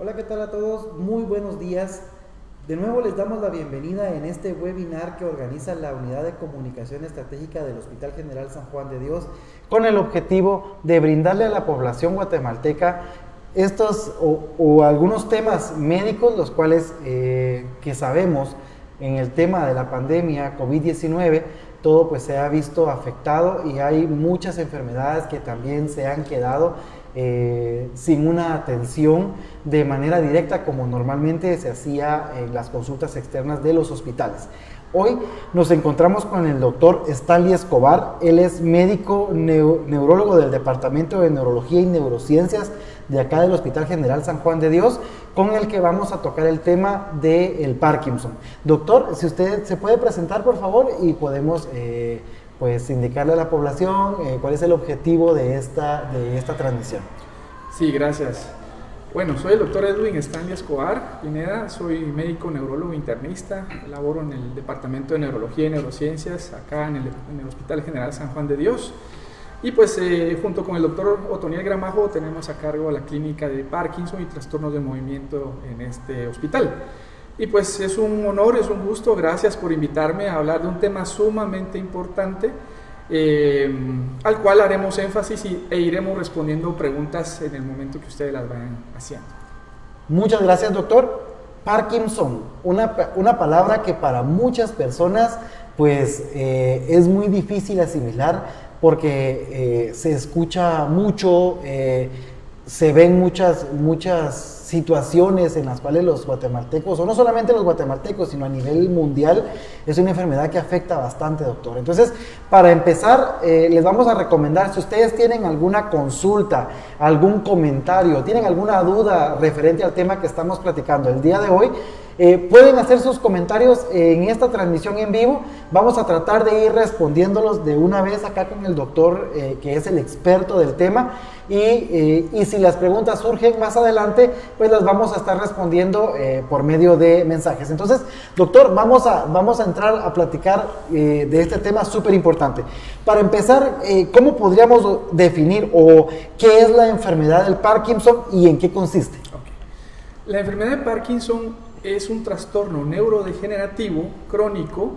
Hola, ¿qué tal a todos? Muy buenos días. De nuevo les damos la bienvenida en este webinar que organiza la Unidad de Comunicación Estratégica del Hospital General San Juan de Dios, con el objetivo de brindarle a la población guatemalteca estos o algunos temas médicos, los cuales que sabemos en el tema de la pandemia COVID-19, todo pues se ha visto afectado y hay muchas enfermedades que también se han quedado sin una atención de manera directa como normalmente se hacía en las consultas externas de los hospitales. Hoy nos encontramos con el doctor Stanley Escobar. Él es médico neurólogo del Departamento de Neurología y Neurociencias de acá del Hospital General San Juan de Dios, con el que vamos a tocar el tema del Parkinson. Doctor, si usted se puede presentar, por favor, y podemos pues indicarle a la población cuál es el objetivo de esta transmisión. Sí, gracias. Bueno, soy el doctor Edwin Stanley Escobar Pineda, soy médico neurólogo internista, laboro en el Departamento de Neurología y Neurociencias, acá en el Hospital General San Juan de Dios. Y pues junto con el doctor Otoniel Gramajo tenemos a cargo la clínica de Parkinson y trastornos del movimiento en este hospital. Y pues es un honor, es un gusto, gracias por invitarme a hablar de un tema sumamente importante, al cual haremos énfasis e iremos respondiendo preguntas en el momento que ustedes las vayan haciendo. Muchas gracias, doctor. Parkinson, una palabra que para muchas personas pues es muy difícil asimilar porque se escucha mucho, se ven muchas situaciones en las cuales los guatemaltecos, o no solamente los guatemaltecos, sino a nivel mundial, es una enfermedad que afecta bastante, doctor. Entonces, para empezar, les vamos a recomendar, si ustedes tienen alguna consulta, algún comentario, tienen alguna duda referente al tema que estamos platicando el día de hoy, pueden hacer sus comentarios en esta transmisión en vivo. Vamos a tratar de ir respondiéndolos de una vez acá con el doctor, que es el experto del tema, y si las preguntas surgen más adelante, pues las vamos a estar respondiendo por medio de mensajes. Entonces, doctor, vamos a entrar a platicar de este tema súper importante. Para empezar, ¿cómo podríamos definir o qué es la enfermedad del Parkinson y en qué consiste? Okay. La enfermedad de Parkinson es un trastorno neurodegenerativo crónico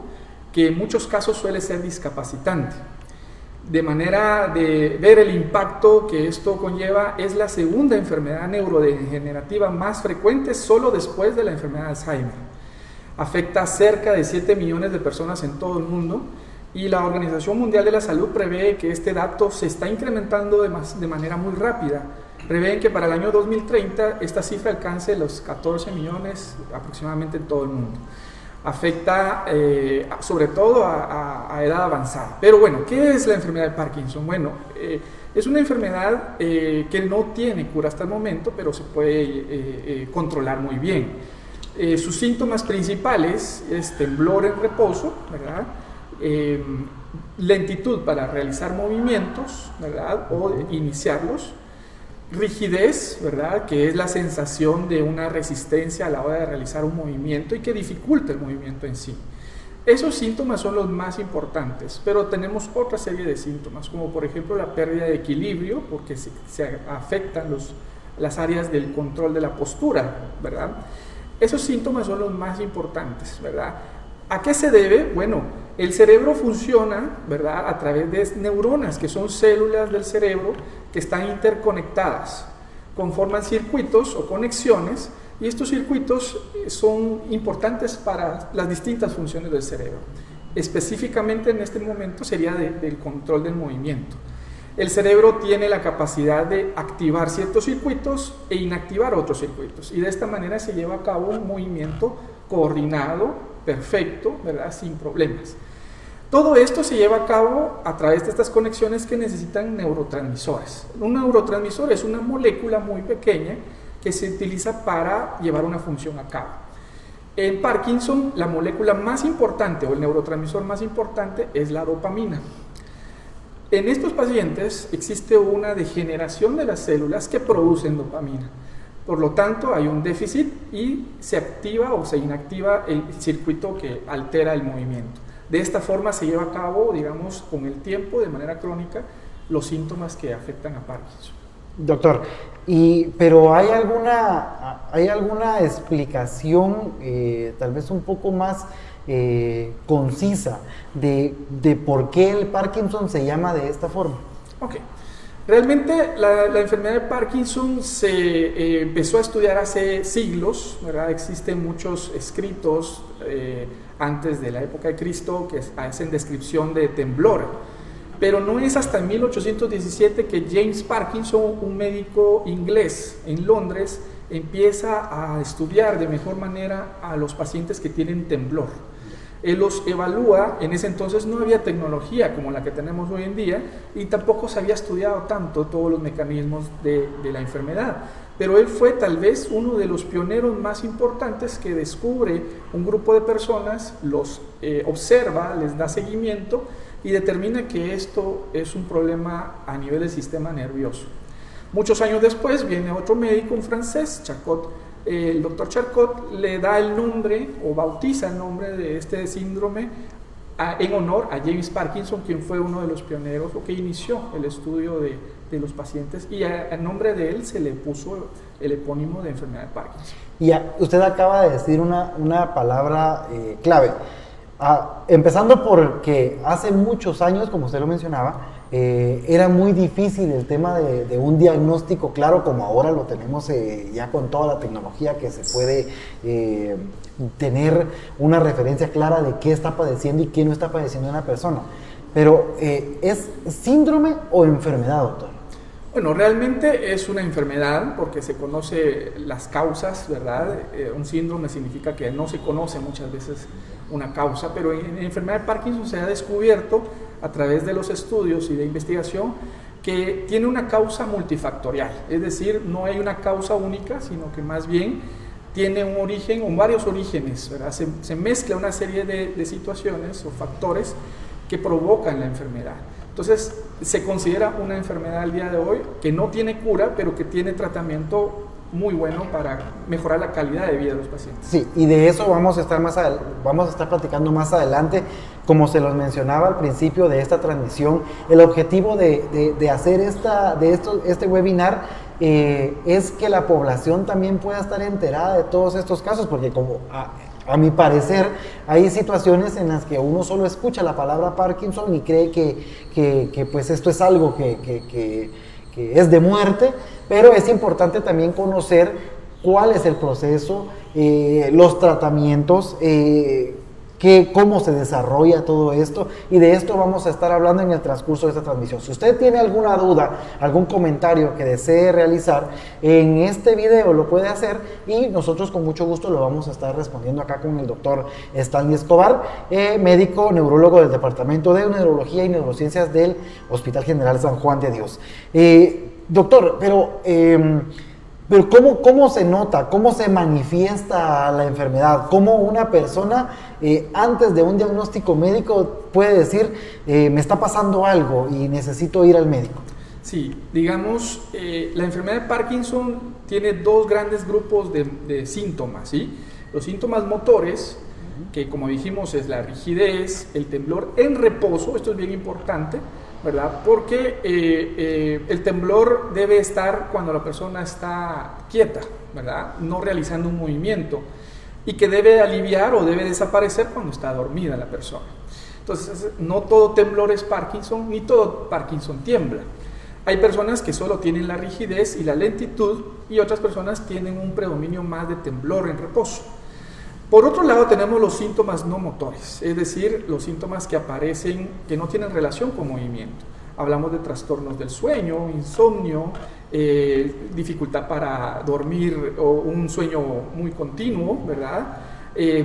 que en muchos casos suele ser discapacitante. De manera de ver el impacto que esto conlleva, es la segunda enfermedad neurodegenerativa más frecuente solo después de la enfermedad de Alzheimer. Afecta a cerca de 7 millones de personas en todo el mundo y la Organización Mundial de la Salud prevé que este dato se está incrementando de manera muy rápida. Prevén que para el año 2030 esta cifra alcance los 14 millones aproximadamente en todo el mundo. Afecta sobre todo a edad avanzada. Pero bueno, ¿qué es la enfermedad de Parkinson? Bueno, es una enfermedad que no tiene cura hasta el momento, pero se puede controlar muy bien. Sus síntomas principales es temblor en reposo, ¿verdad? Lentitud para realizar movimientos, ¿verdad? O iniciarlos. Rigidez, ¿verdad? Que es la sensación de una resistencia a la hora de realizar un movimiento y que dificulta el movimiento en sí. Esos síntomas son los más importantes, pero tenemos otra serie de síntomas, como por ejemplo la pérdida de equilibrio, porque se afectan las áreas del control de la postura, ¿verdad? Esos síntomas son los más importantes, ¿verdad? ¿A qué se debe? Bueno, el cerebro funciona, ¿verdad?, a través de neuronas, que son células del cerebro que están interconectadas, conforman circuitos o conexiones, y estos circuitos son importantes para las distintas funciones del cerebro. Específicamente en este momento sería del control del movimiento. El cerebro tiene la capacidad de activar ciertos circuitos e inactivar otros circuitos, y de esta manera se lleva a cabo un movimiento coordinado, perfecto, ¿verdad?, sin problemas. Todo esto se lleva a cabo a través de estas conexiones que necesitan neurotransmisores. Un neurotransmisor es una molécula muy pequeña que se utiliza para llevar una función a cabo. En Parkinson, la molécula más importante o el neurotransmisor más importante es la dopamina. En estos pacientes existe una degeneración de las células que producen dopamina. Por lo tanto, hay un déficit y se activa o se inactiva el circuito que altera el movimiento. De esta forma se lleva a cabo, digamos, con el tiempo, de manera crónica, los síntomas que afectan a Parkinson. Doctor, pero ¿hay alguna explicación tal vez un poco más concisa de por qué el Parkinson se llama de esta forma? Ok. Realmente la enfermedad de Parkinson se empezó a estudiar hace siglos, ¿verdad? Existen muchos escritos antes de la época de Cristo que hacen descripción de temblor, pero no es hasta 1817 que James Parkinson, un médico inglés en Londres, empieza a estudiar de mejor manera a los pacientes que tienen temblor. Él los evalúa. En ese entonces no había tecnología como la que tenemos hoy en día y tampoco se había estudiado tanto todos los mecanismos de la enfermedad, pero él fue tal vez uno de los pioneros más importantes que descubre un grupo de personas, los observa, les da seguimiento y determina que esto es un problema a nivel del sistema nervioso. Muchos años después viene otro médico, un francés, Charcot. El doctor Charcot le da el nombre o bautiza el nombre de este síndrome en honor a James Parkinson, quien fue uno de los pioneros o que inició el estudio de los pacientes, y a nombre de él se le puso el epónimo de enfermedad de Parkinson. Y usted acaba de decir una palabra clave. Empezando porque hace muchos años, como usted lo mencionaba, era muy difícil el tema de un diagnóstico claro como ahora lo tenemos ya con toda la tecnología que se puede tener una referencia clara de qué está padeciendo y qué no está padeciendo una persona. Pero, ¿es síndrome o enfermedad, doctor? Bueno, realmente es una enfermedad porque se conoce las causas, ¿verdad? Un síndrome significa que no se conoce muchas veces una causa, pero en enfermedad de Parkinson se ha descubierto a través de los estudios y de investigación que tiene una causa multifactorial, es decir, no hay una causa única, sino que más bien tiene un origen o varios orígenes, ¿verdad? Se mezcla una serie de situaciones o factores que provocan la enfermedad. Entonces, se considera una enfermedad al día de hoy que no tiene cura, pero que tiene tratamiento muy bueno para mejorar la calidad de vida de los pacientes. Sí, y de eso vamos a estar platicando más adelante. Como se los mencionaba al principio de esta transmisión, el objetivo de hacer este webinar es que la población también pueda estar enterada de todos estos casos, porque como a mi parecer, hay situaciones en las que uno solo escucha la palabra Parkinson y cree que pues esto es algo que es de muerte, pero es importante también conocer cuál es el proceso, los tratamientos, cómo se desarrolla todo esto, y de esto vamos a estar hablando en el transcurso de esta transmisión. Si usted tiene alguna duda, algún comentario que desee realizar en este video, lo puede hacer y nosotros con mucho gusto lo vamos a estar respondiendo acá con el doctor Stanley Escobar, médico neurólogo del Departamento de Neurología y Neurociencias del Hospital General San Juan de Dios. Doctor, pero ¿cómo se nota, cómo se manifiesta la enfermedad? ¿Cómo una persona antes de un diagnóstico médico puede decir, me está pasando algo y necesito ir al médico? Sí, digamos, la enfermedad de Parkinson tiene dos grandes grupos de síntomas, ¿sí? Los síntomas motores, que como dijimos es la rigidez, el temblor en reposo, esto es bien importante, ¿verdad? Porque el temblor debe estar cuando la persona está quieta, ¿verdad? No realizando un movimiento, y que debe aliviar o debe desaparecer cuando está dormida la persona. Entonces, no todo temblor es Parkinson, ni todo Parkinson tiembla. Hay personas que solo tienen la rigidez y la lentitud, y otras personas tienen un predominio más de temblor en reposo. Por otro lado, tenemos los síntomas no motores, es decir, los síntomas que aparecen que no tienen relación con movimiento. Hablamos de trastornos del sueño, insomnio, dificultad para dormir o un sueño muy continuo, ¿verdad?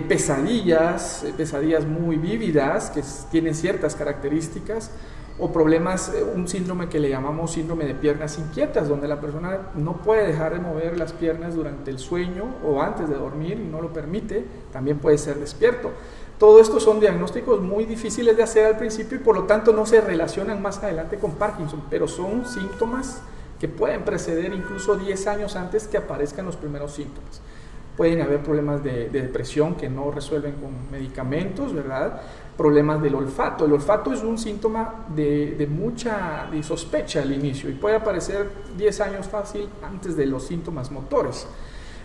Pesadillas muy vívidas que tienen ciertas características, o problemas, un síndrome que le llamamos síndrome de piernas inquietas, donde la persona no puede dejar de mover las piernas durante el sueño o antes de dormir y no lo permite, también puede ser despierto. Todo esto son diagnósticos muy difíciles de hacer al principio y por lo tanto no se relacionan más adelante con Parkinson, pero son síntomas que pueden preceder incluso 10 años antes que aparezcan los primeros síntomas. pueden haber problemas de depresión que no resuelven con medicamentos, ¿verdad? Problemas del olfato. El olfato es un síntoma de mucha sospecha al inicio y puede aparecer 10 años fácil antes de los síntomas motores.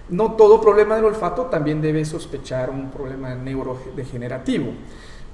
No todo problema del olfato también debe sospechar un problema neurodegenerativo,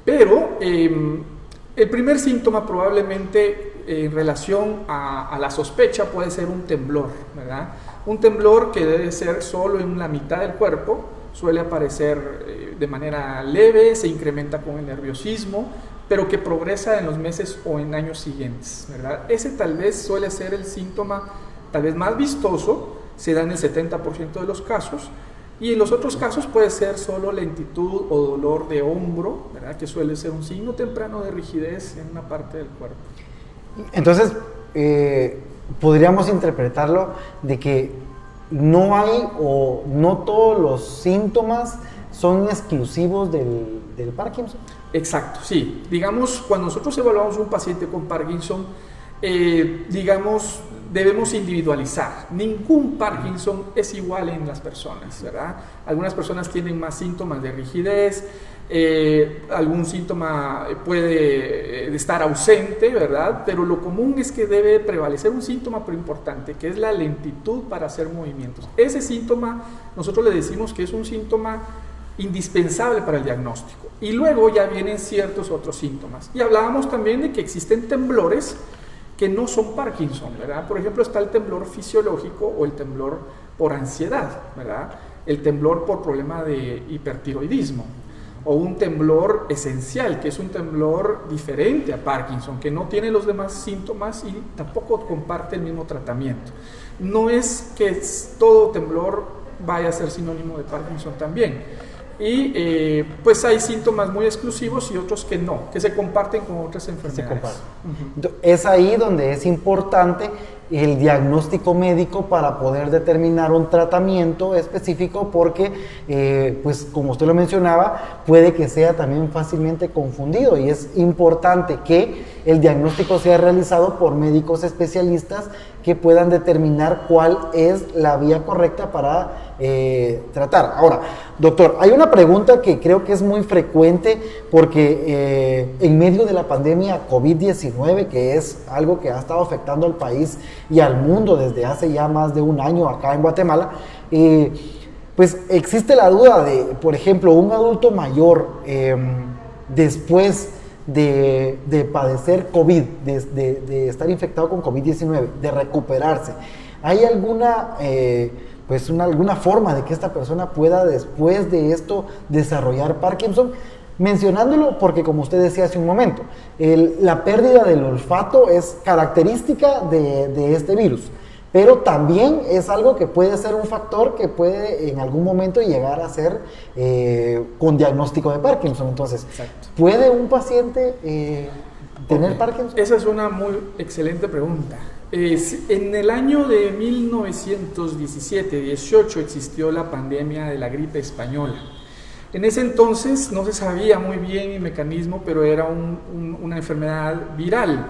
pero el primer síntoma probablemente en relación a la sospecha puede ser un temblor, ¿verdad? Un temblor que debe ser solo en la mitad del cuerpo, suele aparecer de manera leve, se incrementa con el nerviosismo, pero que progresa en los meses o en años siguientes, ¿verdad? Ese tal vez suele ser el síntoma tal vez más vistoso, se da en el 70% de los casos, y en los otros casos puede ser solo lentitud o dolor de hombro, ¿verdad? Que suele ser un signo temprano de rigidez en una parte del cuerpo. Entonces, podríamos interpretarlo de que no hay o no todos los síntomas son exclusivos del Parkinson. Exacto, sí. Digamos, cuando nosotros evaluamos un paciente con Parkinson, debemos individualizar. Ningún Parkinson es igual en las personas, ¿verdad? Algunas personas tienen más síntomas de rigidez, algún síntoma puede estar ausente, ¿verdad? Pero lo común es que debe prevalecer un síntoma pero importante, que es la lentitud para hacer movimientos. Ese síntoma, nosotros le decimos que es un síntoma indispensable para el diagnóstico. Y luego ya vienen ciertos otros síntomas. Y hablábamos también de que existen temblores que no son Parkinson, ¿verdad? Por ejemplo, está el temblor fisiológico o el temblor por ansiedad, ¿verdad? El temblor por problema de hipertiroidismo, o un temblor esencial, que es un temblor diferente a Parkinson, que no tiene los demás síntomas y tampoco comparte el mismo tratamiento. No es que todo temblor vaya a ser sinónimo de Parkinson también. Y pues hay síntomas muy exclusivos y otros que no, que se comparten con otras enfermedades. Es ahí donde es importante el diagnóstico médico para poder determinar un tratamiento específico, porque pues como usted lo mencionaba, puede que sea también fácilmente confundido, y es importante que el diagnóstico sea realizado por médicos especialistas que puedan determinar cuál es la vía correcta para tratar. Ahora, doctor, hay una pregunta que creo que es muy frecuente, porque en medio de la pandemia COVID-19, que es algo que ha estado afectando al país y al mundo desde hace ya más de un año acá en Guatemala, pues existe la duda de, por ejemplo, un adulto mayor después de padecer COVID, de estar infectado con COVID-19, de recuperarse, ¿hay alguna alguna forma de que esta persona pueda después de esto desarrollar Parkinson? Mencionándolo porque, como usted decía hace un momento, la pérdida del olfato es característica de este virus, pero también es algo que puede ser un factor que puede en algún momento llegar a ser con diagnóstico de Parkinson. Entonces, exacto, ¿puede un paciente tener Parkinson? Esa es una muy excelente pregunta. En el año de 1917-18 existió la pandemia de la gripe española. En ese entonces no se sabía muy bien el mecanismo, pero era una enfermedad viral.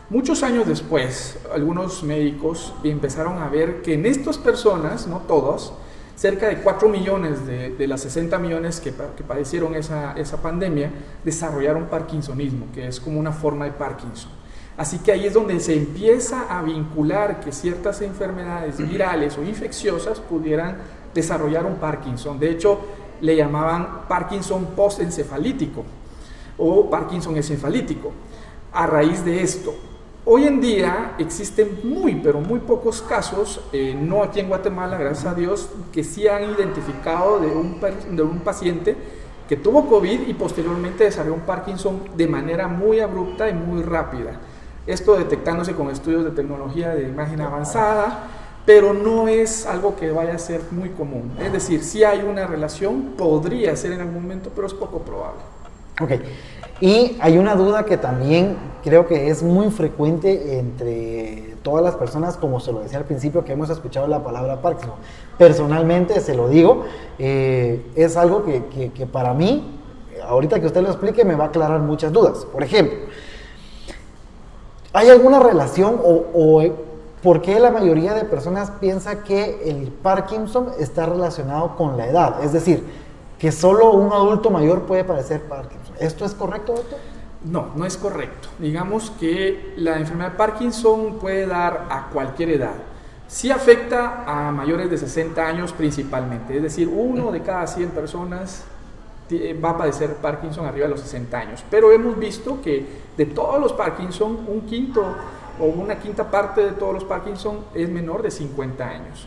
Muchos años después, algunos médicos empezaron a ver que en estas personas, no todos, cerca de 4 millones de las 60 millones que padecieron esa pandemia, desarrollaron parkinsonismo, que es como una forma de Parkinson. Así que ahí es donde se empieza a vincular que ciertas enfermedades virales o infecciosas pudieran desarrollar un Parkinson. De hecho, le llamaban Parkinson postencefalítico o Parkinson encefalítico a raíz de esto. Hoy en día existen pero muy pocos casos, no aquí en Guatemala, gracias a Dios, que sí han identificado de un paciente que tuvo COVID y posteriormente desarrolló un Parkinson de manera muy abrupta y muy rápida. Esto detectándose con estudios de tecnología de imagen avanzada, pero no es algo que vaya a ser muy común. Es decir, sí hay una relación, podría ser en algún momento, pero es poco probable. Ok. Y hay una duda que también creo que es muy frecuente entre todas las personas, como se lo decía al principio, que hemos escuchado la palabra Parkinson. Personalmente, se lo digo, es algo que para mí, ahorita que usted lo explique, me va a aclarar muchas dudas. Por ejemplo, ¿hay alguna relación o ¿por qué la mayoría de personas piensa que el Parkinson está relacionado con la edad? Es decir, que solo un adulto mayor puede padecer Parkinson. ¿Esto es correcto, doctor? No, no es correcto. Digamos que la enfermedad de Parkinson puede dar a cualquier edad. Sí afecta a mayores de 60 años principalmente, es decir, 1 de cada 100 personas va a padecer Parkinson arriba de los 60 años. Pero hemos visto que de todos los Parkinson, un quinto o una quinta parte de todos los Parkinson es menor de 50 años.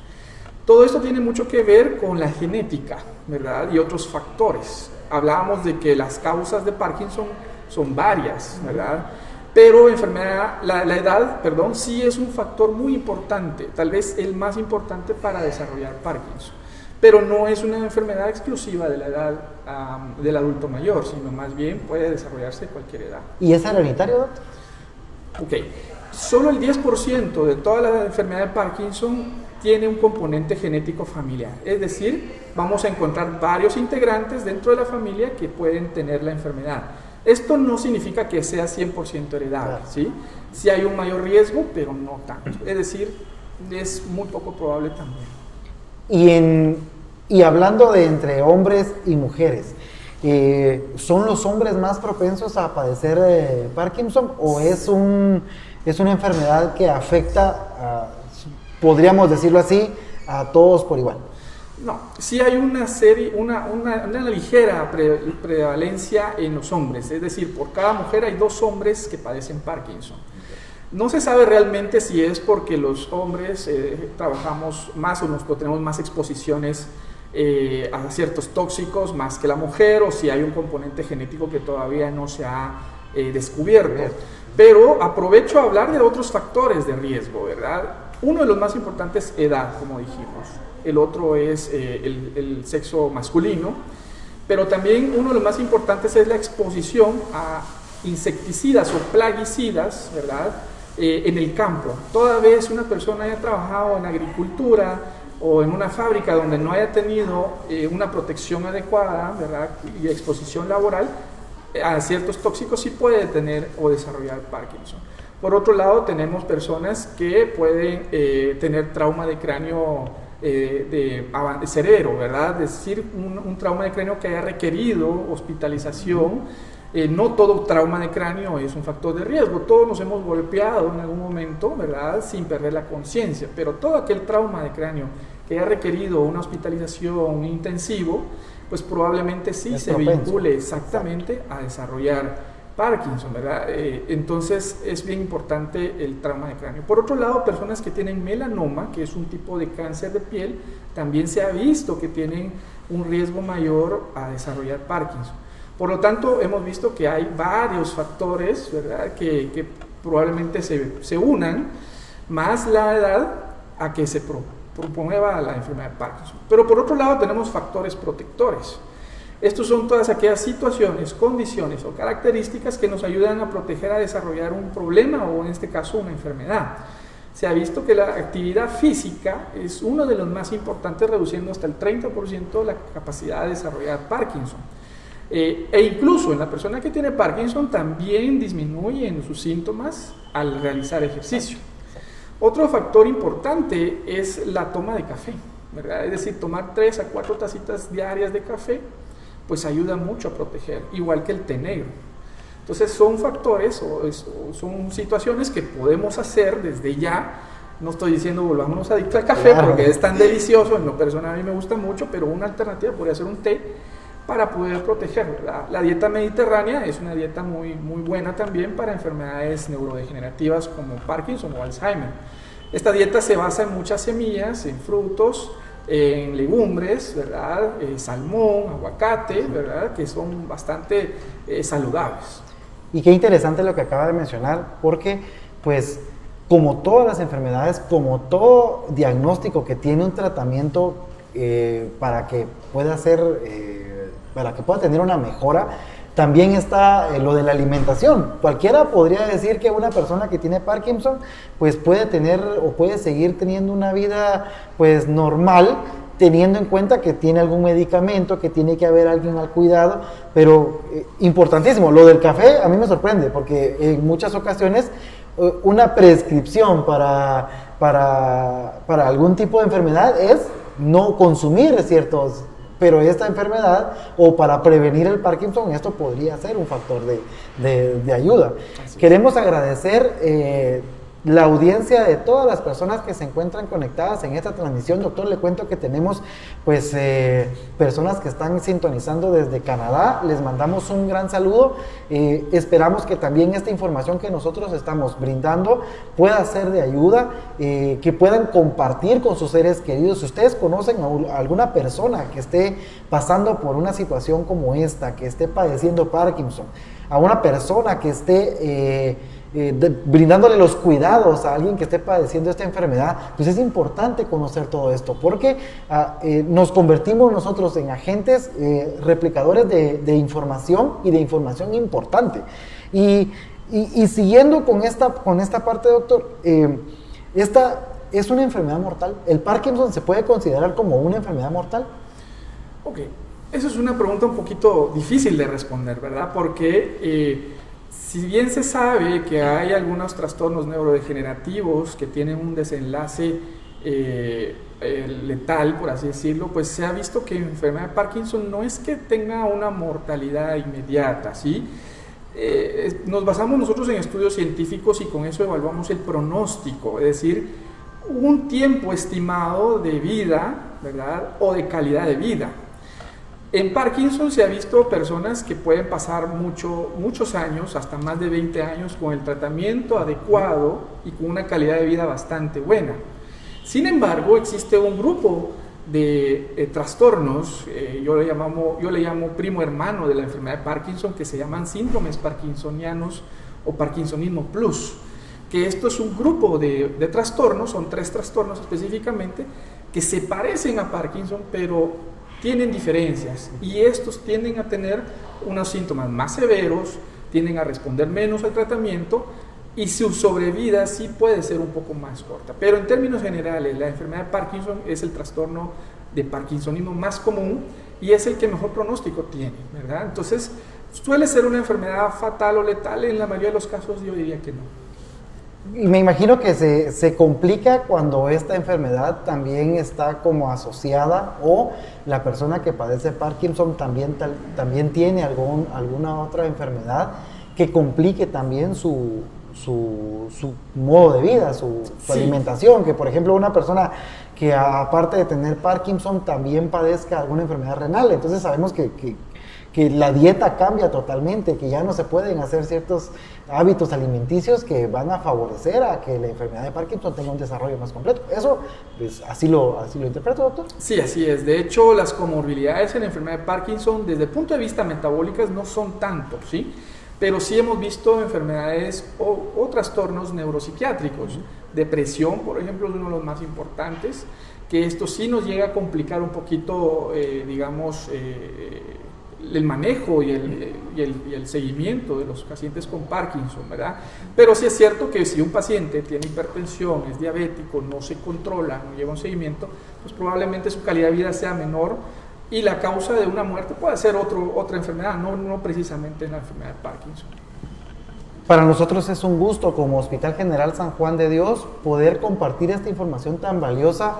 Todo esto tiene mucho que ver con la genética, ¿verdad? Y otros factores. Hablábamos de que las causas de Parkinson son varias, ¿verdad? Pero la edad, sí es un factor muy importante, tal vez el más importante para desarrollar Parkinson. Pero no es una enfermedad exclusiva de la edad del adulto mayor, sino más bien puede desarrollarse a cualquier edad. ¿Y es hereditario, doctor? Ok, solo el 10% de toda la enfermedad de Parkinson tiene un componente genético familiar, es decir, vamos a encontrar varios integrantes dentro de la familia que pueden tener la enfermedad. Esto no significa que sea 100% heredable, ¿sí? Sí hay un mayor riesgo, pero no tanto. Es decir, es muy poco probable también. Y hablando de entre hombres y mujeres, ¿son los hombres más propensos a padecer Parkinson o es una enfermedad que afecta, podríamos decirlo así, a todos por igual? No, sí hay una ligera prevalencia en los hombres, es decir, por cada mujer hay 2 hombres que padecen Parkinson. No se sabe realmente si es porque los hombres trabajamos más o tenemos más exposiciones a ciertos tóxicos más que la mujer, o si hay un componente genético que todavía no se ha descubierto. Pero aprovecho a hablar de otros factores de riesgo, ¿verdad? Uno de los más importantes es edad, como dijimos. El otro es el sexo masculino, pero también uno de los más importantes es la exposición a insecticidas o plaguicidas, ¿verdad? En el campo. Toda vez una persona haya trabajado en agricultura o en una fábrica donde no haya tenido una protección adecuada, ¿verdad? Y exposición laboral a ciertos tóxicos, sí puede tener o desarrollar Parkinson. Por otro lado, tenemos personas que pueden tener trauma de cráneo severo, ¿verdad? Es decir, un trauma de cráneo que haya requerido hospitalización. No todo trauma de cráneo es un factor de riesgo, todos nos hemos golpeado en algún momento, ¿verdad? Sin perder la conciencia, pero todo aquel trauma de cráneo que haya requerido una hospitalización intensivo, pues probablemente sí se vincule exactamente a desarrollar Parkinson, ¿verdad? Entonces es bien importante el trauma de cráneo. Por otro lado, personas que tienen melanoma, que es un tipo de cáncer de piel, también se ha visto que tienen un riesgo mayor a desarrollar Parkinson. Por lo tanto, hemos visto que hay varios factores, ¿verdad?, que probablemente se unan, más la edad, a que se promueva la enfermedad de Parkinson. Pero por otro lado tenemos factores protectores. Estos son todas aquellas situaciones, condiciones o características que nos ayudan a proteger a desarrollar un problema o en este caso una enfermedad. Se ha visto que la actividad física es uno de los más importantes, reduciendo hasta el 30% la capacidad de desarrollar Parkinson. E incluso en la persona que tiene Parkinson también disminuyen sus síntomas al realizar ejercicio. Otro factor importante es la toma de café, ¿verdad? Es decir, tomar 3 a 4 tacitas diarias de café pues ayuda mucho a proteger, igual que el té negro. Entonces son factores o son situaciones que podemos hacer desde ya. No estoy diciendo volvámonos adictos al café, claro, porque es tan delicioso, en lo personal a mí me gusta mucho, pero una alternativa podría ser un té para poder proteger, ¿verdad? La dieta mediterránea es una dieta muy, muy buena también para enfermedades neurodegenerativas como Parkinson o Alzheimer. Esta dieta se basa en muchas semillas, en frutos, en legumbres, ¿verdad? Salmón, aguacate, ¿verdad? Que son bastante saludables. Y qué interesante lo que acaba de mencionar, porque pues como todas las enfermedades, como todo diagnóstico que tiene un tratamiento para que pueda tener una mejora, también está lo de la alimentación. Cualquiera podría decir que una persona que tiene Parkinson pues puede tener o puede seguir teniendo una vida pues normal, teniendo en cuenta que tiene algún medicamento, que tiene que haber alguien al cuidado, pero importantísimo, lo del café a mí me sorprende, porque en muchas ocasiones una prescripción para para algún tipo de enfermedad es no consumir ciertos, pero esta enfermedad o para prevenir el Parkinson, esto podría ser un factor de ayuda. Queremos agradecer la audiencia de todas las personas que se encuentran conectadas en esta transmisión. Doctor, le cuento que tenemos pues personas que están sintonizando desde Canadá. Les mandamos un gran saludo. Esperamos que también esta información que nosotros estamos brindando pueda ser de ayuda, que puedan compartir con sus seres queridos. Si ustedes conocen a alguna persona que esté pasando por una situación como esta, que esté padeciendo Parkinson, a una persona que esté brindándole los cuidados a alguien que esté padeciendo esta enfermedad, pues es importante conocer todo esto, porque nos convertimos nosotros en agentes replicadores de información y de información importante. Y siguiendo con esta parte, doctor, esta es una enfermedad mortal. ¿El Parkinson se puede considerar como una enfermedad mortal? Ok, esa es una pregunta un poquito difícil de responder, ¿verdad? Porque si bien se sabe que hay algunos trastornos neurodegenerativos que tienen un desenlace letal, por así decirlo, pues se ha visto que la enfermedad de Parkinson no es que tenga una mortalidad inmediata, ¿sí? Nos basamos nosotros en estudios científicos y con eso evaluamos el pronóstico, es decir, un tiempo estimado de vida, ¿verdad? O de calidad de vida. En Parkinson se ha visto personas que pueden pasar muchos años, hasta más de 20 años, con el tratamiento adecuado y con una calidad de vida bastante buena. Sin embargo, existe un grupo de trastornos, yo le llamo primo hermano de la enfermedad de Parkinson, que se llaman síndromes parkinsonianos o parkinsonismo plus, que esto es un grupo de trastornos, son 3 trastornos específicamente, que se parecen a Parkinson, pero tienen diferencias, y estos tienden a tener unos síntomas más severos, tienden a responder menos al tratamiento, y su sobrevida sí puede ser un poco más corta. Pero en términos generales, la enfermedad de Parkinson es el trastorno de parkinsonismo más común y es el que mejor pronóstico tiene, ¿verdad? Entonces, suele ser una enfermedad fatal o letal. En la mayoría de los casos yo diría que no. Y me imagino que se complica cuando esta enfermedad también está como asociada, o la persona que padece Parkinson también tiene alguna otra enfermedad que complique también su modo de vida, su alimentación, que por ejemplo una persona que aparte de tener Parkinson también padezca alguna enfermedad renal. Entonces sabemos que la dieta cambia totalmente, que ya no se pueden hacer ciertos hábitos alimenticios que van a favorecer a que la enfermedad de Parkinson tenga un desarrollo más completo. Eso, pues, así lo interpreto, doctor. Sí, así es. De hecho, las comorbilidades en la enfermedad de Parkinson, desde el punto de vista metabólicas, no son tantos, ¿sí? Pero sí hemos visto enfermedades o trastornos neuropsiquiátricos. Depresión, por ejemplo, es uno de los más importantes, que esto sí nos llega a complicar un poquito, el manejo y el seguimiento de los pacientes con Parkinson, ¿verdad? Pero sí es cierto que si un paciente tiene hipertensión, es diabético, no se controla, no lleva un seguimiento, pues probablemente su calidad de vida sea menor y la causa de una muerte puede ser otra enfermedad, no precisamente la enfermedad de Parkinson. Para nosotros es un gusto como Hospital General San Juan de Dios poder compartir esta información tan valiosa,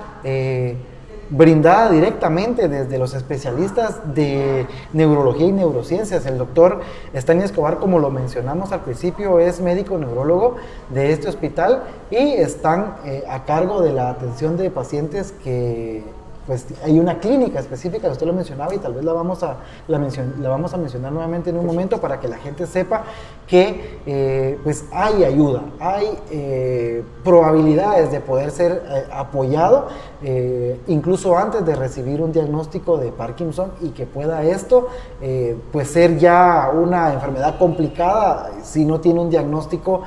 brindada directamente desde los especialistas de neurología y neurociencias. El doctor Stanley Escobar, como lo mencionamos al principio, es médico neurólogo de este hospital y están a cargo de la atención de pacientes que, pues, hay una clínica específica, usted lo mencionaba, y tal vez la vamos a mencionar nuevamente en un momento para que la gente sepa que pues hay ayuda, hay probabilidades de poder ser apoyado incluso antes de recibir un diagnóstico de Parkinson, y que pueda esto pues ser ya una enfermedad complicada si no tiene un diagnóstico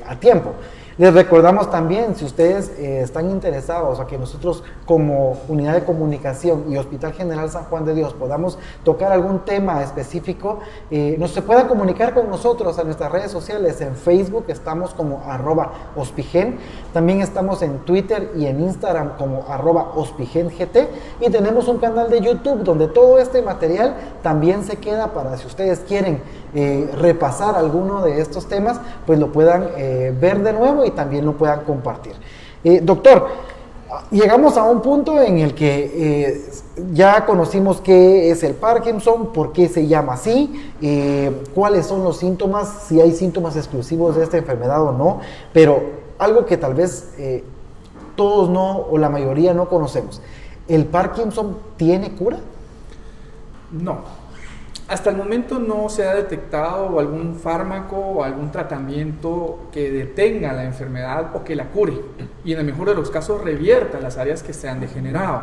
a tiempo. Les recordamos también, si ustedes están interesados a que nosotros como Unidad de Comunicación y Hospital General San Juan de Dios podamos tocar algún tema específico, se puedan comunicar con nosotros a nuestras redes sociales. En Facebook estamos como @hospigen, también estamos en Twitter y en Instagram como @hospigent, y tenemos un canal de YouTube donde todo este material también se queda para, si ustedes quieren repasar alguno de estos temas, pues lo puedan ver de nuevo y también lo puedan compartir. Doctor, llegamos a un punto en el que ya conocimos qué es el Parkinson, por qué se llama así, cuáles son los síntomas, si hay síntomas exclusivos de esta enfermedad o no, pero algo que tal vez todos no, o la mayoría no conocemos. ¿El Parkinson tiene cura? No. Hasta el momento no se ha detectado algún fármaco o algún tratamiento que detenga la enfermedad o que la cure y en el mejor de los casos revierta las áreas que se han degenerado.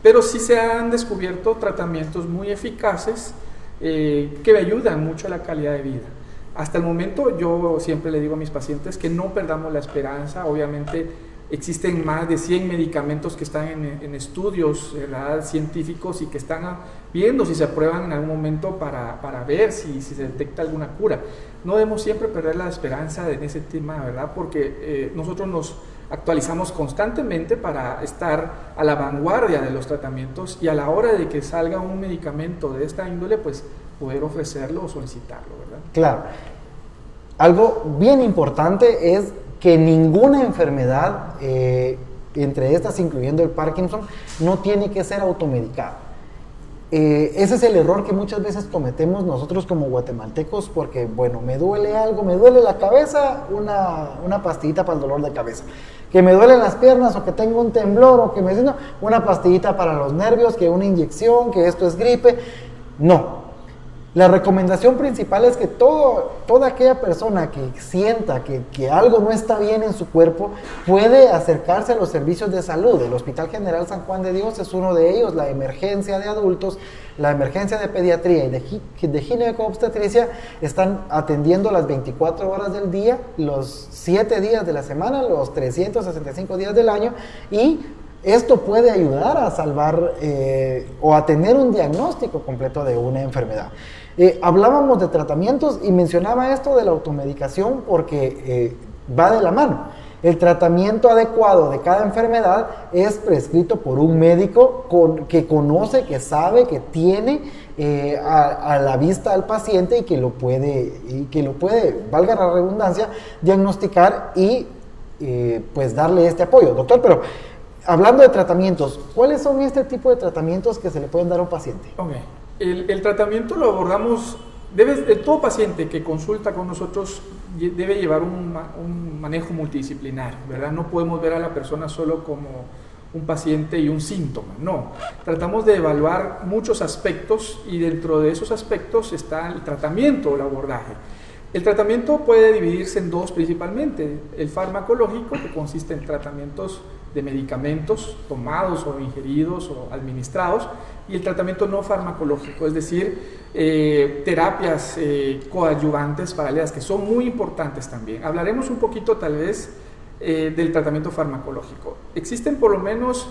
Pero sí se han descubierto tratamientos muy eficaces que ayudan mucho a la calidad de vida. Hasta el momento yo siempre le digo a mis pacientes que no perdamos la esperanza. Obviamente existen más de 100 medicamentos que están en estudios, ¿verdad?, científicos y que están viendo si se aprueban en algún momento para ver si se detecta alguna cura. No debemos siempre perder la esperanza en ese tema, ¿verdad?, porque nosotros nos actualizamos constantemente para estar a la vanguardia de los tratamientos y a la hora de que salga un medicamento de esta índole, pues poder ofrecerlo o solicitarlo, ¿verdad? Claro. Algo bien importante es que ninguna enfermedad, entre estas incluyendo el Parkinson, no tiene que ser automedicada. Ese es el error que muchas veces cometemos nosotros como guatemaltecos, porque, bueno, me duele algo, me duele la cabeza, una pastillita para el dolor de cabeza. Que me duelen las piernas, o que tengo un temblor, o que me dicen, una pastillita para los nervios, que una inyección, que esto es gripe. No. La recomendación principal es que toda aquella persona que sienta que algo no está bien en su cuerpo puede acercarse a los servicios de salud. El Hospital General San Juan de Dios es uno de ellos. La emergencia de adultos, la emergencia de pediatría y de gineco-obstetricia están atendiendo las 24 horas del día, los 7 días de la semana, los 365 días del año, y esto puede ayudar a salvar o a tener un diagnóstico completo de una enfermedad. Hablábamos de tratamientos y mencionaba esto de la automedicación porque va de la mano. El tratamiento adecuado de cada enfermedad es prescrito por un médico que conoce, que sabe, que tiene a la vista al paciente y que lo puede, valga la redundancia, diagnosticar y pues darle este apoyo. Doctor, pero hablando de tratamientos, ¿cuáles son este tipo de tratamientos que se le pueden dar a un paciente? Okay. El tratamiento lo abordamos, todo paciente que consulta con nosotros debe llevar un manejo multidisciplinar, ¿verdad? No podemos ver a la persona solo como un paciente y un síntoma, no. Tratamos de evaluar muchos aspectos y dentro de esos aspectos está el tratamiento o el abordaje. El tratamiento puede dividirse en dos principalmente: el farmacológico, que consiste en tratamientos de medicamentos tomados o ingeridos o administrados, y el tratamiento no farmacológico, es decir, terapias coadyuvantes paralelas, que son muy importantes también. Hablaremos un poquito tal vez del tratamiento farmacológico. Existen por lo menos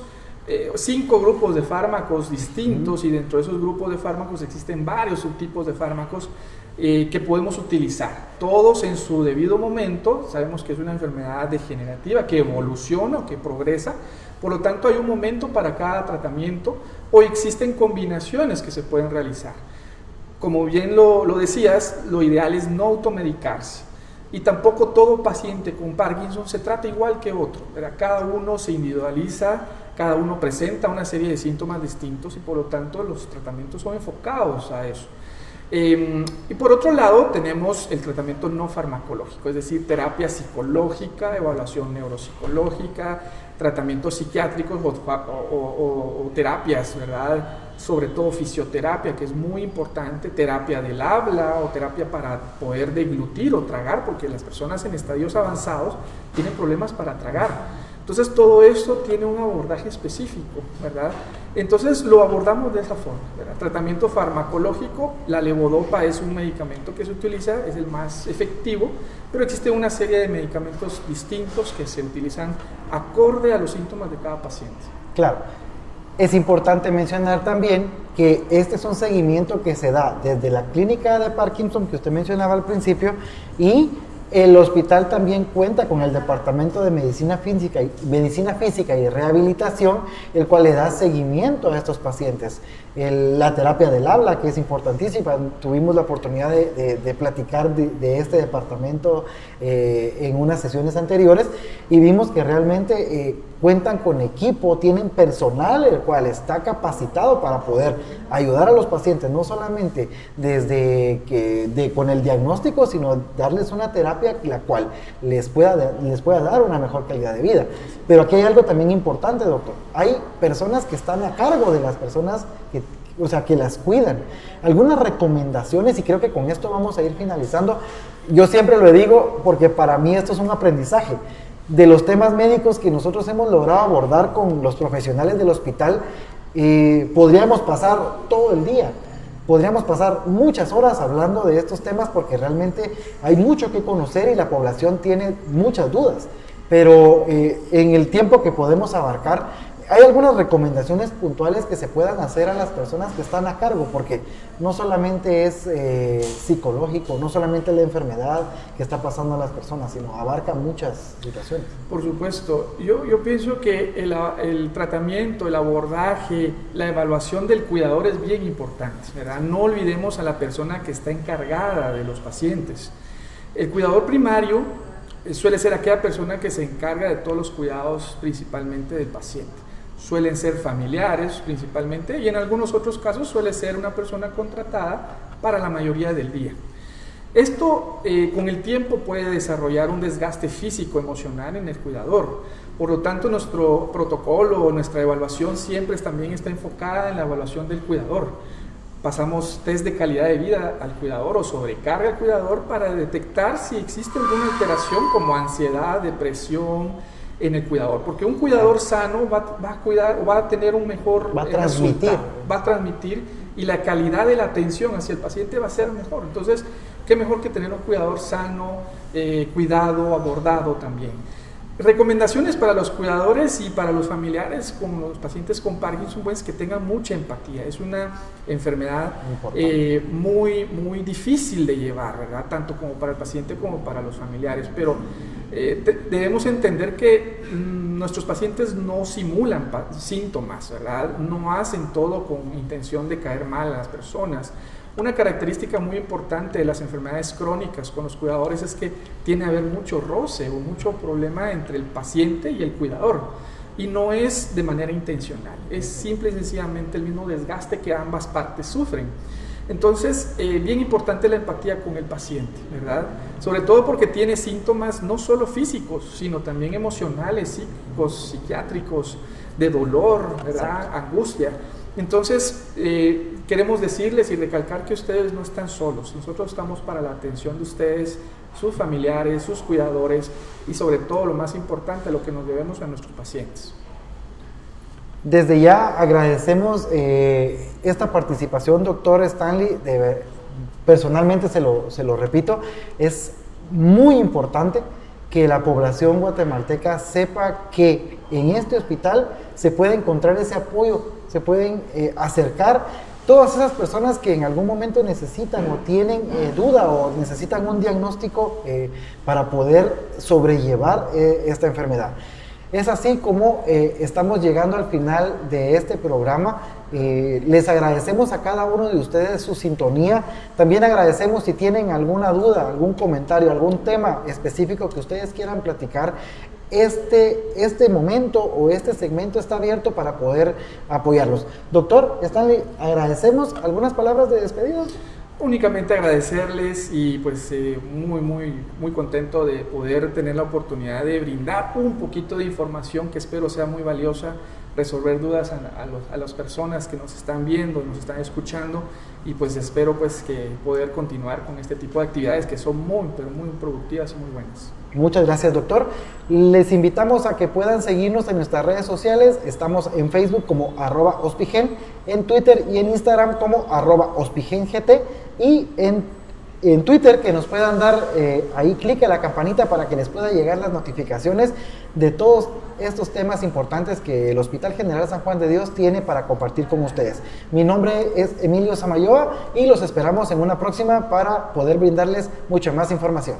5 grupos de fármacos distintos, y dentro de esos grupos de fármacos existen varios subtipos de fármacos que podemos utilizar, todos en su debido momento. Sabemos que es una enfermedad degenerativa que evoluciona o que progresa, por lo tanto hay un momento para cada tratamiento, o existen combinaciones que se pueden realizar. Como bien lo decías, lo ideal es no automedicarse, y tampoco todo paciente con Parkinson se trata igual que otro, ¿verdad? Cada uno se individualiza, cada uno presenta una serie de síntomas distintos, y por lo tanto los tratamientos son enfocados a eso. Y por otro lado tenemos el tratamiento no farmacológico, es decir, terapia psicológica, evaluación neuropsicológica, tratamientos psiquiátricos o terapias, ¿verdad? Sobre todo fisioterapia, que es muy importante, terapia del habla o terapia para poder deglutir o tragar, porque las personas en estadios avanzados tienen problemas para tragar. Entonces todo esto tiene un abordaje específico, ¿verdad? Entonces lo abordamos de esa forma, ¿verdad? Tratamiento farmacológico, la levodopa es un medicamento que se utiliza, es el más efectivo, pero existe una serie de medicamentos distintos que se utilizan acorde a los síntomas de cada paciente. Claro. Es importante mencionar también que este es un seguimiento que se da desde la clínica de Parkinson que usted mencionaba al principio, y El hospital también cuenta con el Departamento de Medicina Física y de Rehabilitación, el cual le da seguimiento a estos pacientes. La terapia del habla, que es importantísima. Tuvimos la oportunidad de platicar de este departamento en unas sesiones anteriores y vimos que realmente cuentan con equipo, tienen personal el cual está capacitado para poder ayudar a los pacientes, no solamente con el diagnóstico, sino darles una terapia la cual les pueda dar una mejor calidad de vida. Pero aquí hay algo también importante, doctor. Hay personas que están a cargo de las personas que las cuidan. Algunas recomendaciones, y creo que con esto vamos a ir finalizando. Yo siempre lo digo porque para mí esto es un aprendizaje. De los temas médicos que nosotros hemos logrado abordar con los profesionales del hospital, podríamos pasar todo el día. Podríamos pasar muchas horas hablando de estos temas porque realmente hay mucho que conocer y la población tiene muchas dudas. Pero en el tiempo que podemos abarcar, hay algunas recomendaciones puntuales que se puedan hacer a las personas que están a cargo, porque no solamente es psicológico, no solamente la enfermedad que está pasando a las personas, sino abarca muchas situaciones. Por supuesto, yo pienso que el tratamiento, el abordaje, la evaluación del cuidador es bien importante, ¿verdad? No olvidemos a la persona que está encargada de los pacientes. El cuidador primario suele ser aquella persona que se encarga de todos los cuidados, principalmente del paciente. Suelen ser familiares principalmente, y en algunos otros casos suele ser una persona contratada para la mayoría del día. Esto con el tiempo puede desarrollar un desgaste físico, emocional en el cuidador. Por lo tanto, nuestro protocolo o nuestra evaluación siempre también está enfocada en la evaluación del cuidador. Pasamos test de calidad de vida al cuidador o sobrecarga al cuidador para detectar si existe alguna alteración como ansiedad, depresión en el cuidador, porque un cuidador sano va a cuidar o va a tener un mejor resultado, va a transmitir, y la calidad de la atención hacia el paciente va a ser mejor. Entonces, qué mejor que tener un cuidador sano, cuidado, abordado también. Recomendaciones para los cuidadores y para los familiares con los pacientes con Parkinson, pues que tengan mucha empatía. Es una enfermedad muy, muy difícil de llevar, ¿verdad? Tanto como para el paciente como para los familiares, pero debemos entender que nuestros pacientes no simulan síntomas, ¿verdad? No hacen todo con intención de caer mal a las personas. Una característica muy importante de las enfermedades crónicas con los cuidadores es que tiene a haber mucho roce o mucho problema entre el paciente y el cuidador, y no es de manera intencional, es simple y sencillamente el mismo desgaste que ambas partes sufren. Entonces, bien importante la empatía con el paciente, ¿verdad? Sobre todo porque tiene síntomas no solo físicos, sino también emocionales, psíquicos, psiquiátricos, de dolor, ¿verdad? Angustia. Entonces, queremos decirles y recalcar que ustedes no están solos. Nosotros estamos para la atención de ustedes, sus familiares, sus cuidadores y sobre todo, lo más importante, lo que nos debemos a nuestros pacientes. Desde ya agradecemos esta participación, doctor Stanley. Personalmente se lo repito, es muy importante que la población guatemalteca sepa que en este hospital se puede encontrar ese apoyo, se pueden acercar todas esas personas que en algún momento necesitan o tienen duda o necesitan un diagnóstico para poder sobrellevar esta enfermedad. Es así como estamos llegando al final de este programa. Les agradecemos a cada uno de ustedes su sintonía. También agradecemos si tienen alguna duda, algún comentario, algún tema específico que ustedes quieran platicar. Este momento o este segmento está abierto para poder apoyarlos. Doctor Stanley, agradecemos. ¿Algunas palabras de despedida? Únicamente agradecerles y pues muy contento de poder tener la oportunidad de brindar un poquito de información que espero sea muy valiosa, resolver dudas a las personas que nos están viendo, nos están escuchando, y pues espero pues que poder continuar con este tipo de actividades que son muy productivas y muy buenas. Muchas gracias, doctor. Les invitamos a que puedan seguirnos en nuestras redes sociales. Estamos en Facebook como @hospigen, en Twitter y en Instagram como @hospigent, y en Twitter que nos puedan dar ahí clic a la campanita para que les pueda llegar las notificaciones de todos estos temas importantes que el Hospital General San Juan de Dios tiene para compartir con ustedes. Mi nombre es Emilio Samayoa y los esperamos en una próxima para poder brindarles mucha más información.